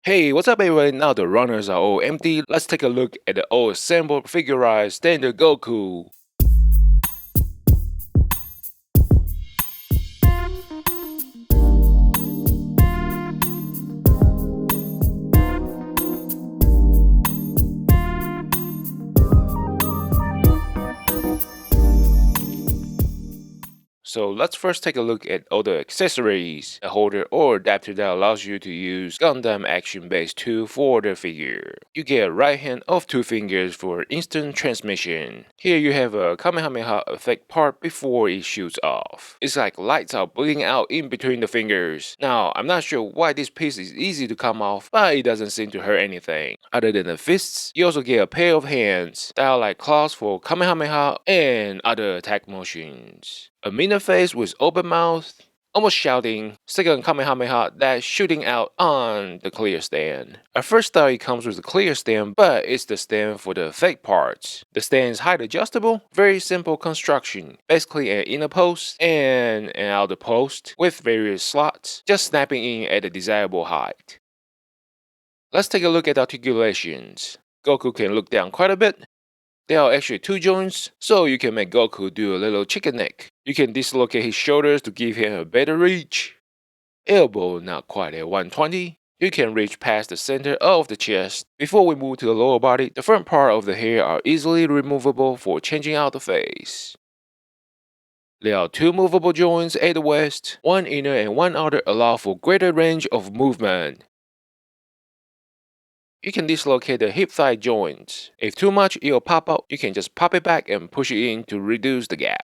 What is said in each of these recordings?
Hey, what's up everybody? Now the runners are all empty. Let's take a look at the old assembled Figuarts standard Goku. So let's first take a look at all the accessories, a holder or adapter that allows you to use Gundam Action Base 2 for the figure. You get a right hand of 2 fingers for instant transmission. Here you have a Kamehameha effect part before it shoots off. It's like lights are bleeding out in between the fingers. Now, I'm not sure why this piece is easy to come off, but it doesn't seem to hurt anything. Other than the fists, you also get a pair of hands that are like claws for Kamehameha and other attack motions. A meaner face with open mouth, almost shouting, second Kamehameha that's shooting out on the clear stand. At first thought it comes with a clear stand, but it's the stand for the fake parts. The stand is height adjustable, very simple construction, basically an inner post and an outer post with various slots, just snapping in at a desirable height. Let's take a look at articulations. Goku can look down quite a bit. There are actually 2 joints, so you can make Goku do a little chicken neck. You can dislocate his shoulders to give him a better reach. Elbow not quite at 120. You can reach past the center of the chest. Before we move to the lower body, the front part of the hair are easily removable for changing out the face. There are 2 movable joints at the waist. One inner and one outer allow for greater range of movement. You can dislocate the hip-thigh joints. If too much it'll pop out, you can just pop it back and push it in to reduce the gap.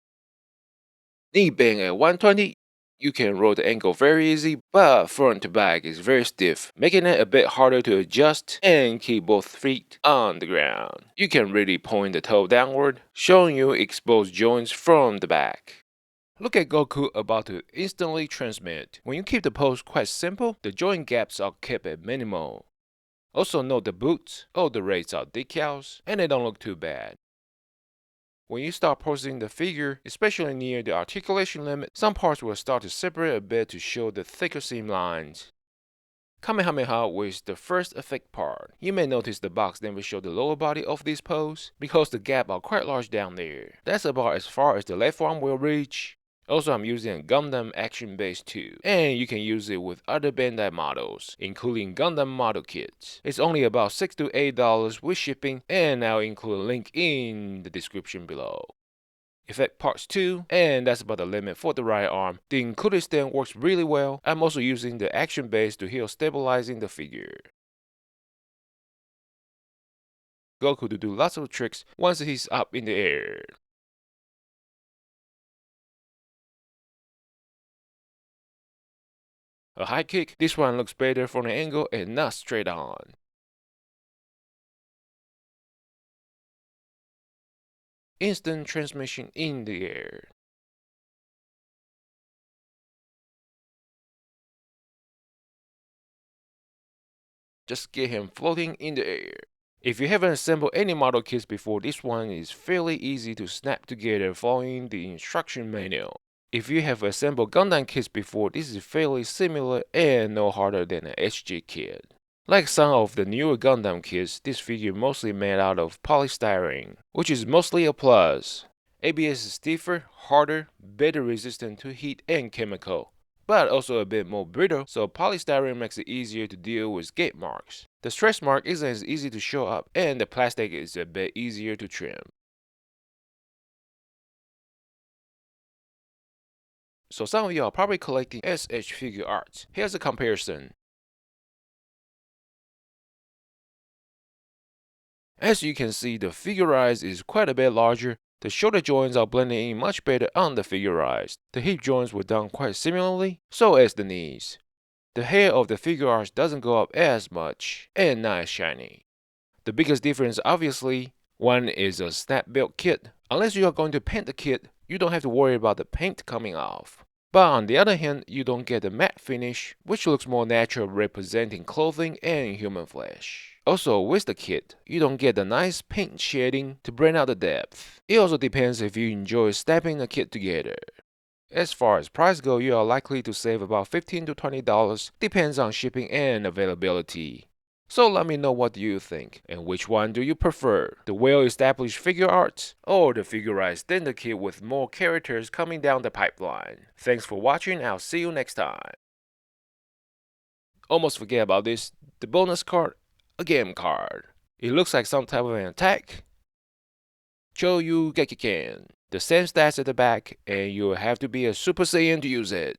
Knee bend at 120. You can roll the ankle very easy, but front to back is very stiff, making it a bit harder to adjust and keep both feet on the ground. You can really point the toe downward, showing you exposed joints from the back. Look at Goku about to instantly transmit. When you keep the pose quite simple, the joint gaps are kept at minimal. Also note the boots, all the rates are decals, and they don't look too bad. When you start posing the figure, especially near the articulation limit, some parts will start to separate a bit to show the thicker seam lines. Kamehameha was the first effect part. You may notice the box never showed the lower body of this pose, because the gap are quite large down there. That's about as far as the left arm will reach. Also, I'm using a Gundam Action Base 2, and you can use it with other Bandai models, including Gundam model kits. It's only about $6 to $8 with shipping, and I'll include a link in the description below. Effect parts 2, and that's about the limit for the right arm. The included stand works really well. I'm also using the action base to help stabilizing the figure. Goku to do lots of tricks once he's up in the air. A high kick, this one looks better from an angle and not straight on. Instant transmission in the air. Just get him floating in the air. If you haven't assembled any model kits before, this one is fairly easy to snap together following the instruction manual. If you have assembled Gundam kits before, this is fairly similar and no harder than an HG kit. Like some of the newer Gundam kits, this figure mostly made out of polystyrene, which is mostly a plus. ABS is stiffer, harder, better resistant to heat and chemical, but also a bit more brittle, so polystyrene makes it easier to deal with gate marks. The stretch mark isn't as easy to show up, and the plastic is a bit easier to trim. So some of you are probably collecting SH Figuarts. Here's a comparison. As you can see, the Figuarts is quite a bit larger. The shoulder joints are blending in much better on the Figuarts. The hip joints were done quite similarly, so as the knees. The hair of the Figuarts doesn't go up as much, and not as shiny. The biggest difference obviously, one is a snap-built kit. Unless you are going to paint the kit, you don't have to worry about the paint coming off. But on the other hand, you don't get a matte finish, which looks more natural representing clothing and human flesh. Also, with the kit, you don't get the nice paint shading to bring out the depth. It also depends if you enjoy snapping a kit together. As far as price go, you are likely to save about $15 to $20, depends on shipping and availability. So let me know what you think, and which one do you prefer, the well-established figure arts or the Figuarts Extended Kit with more characters coming down the pipeline. Thanks for watching, I'll see you next time. Almost forget about this, the bonus card, a game card. It looks like some type of an attack. Choyu Gekiken. The same stats at the back, and you'll have to be a Super Saiyan to use it.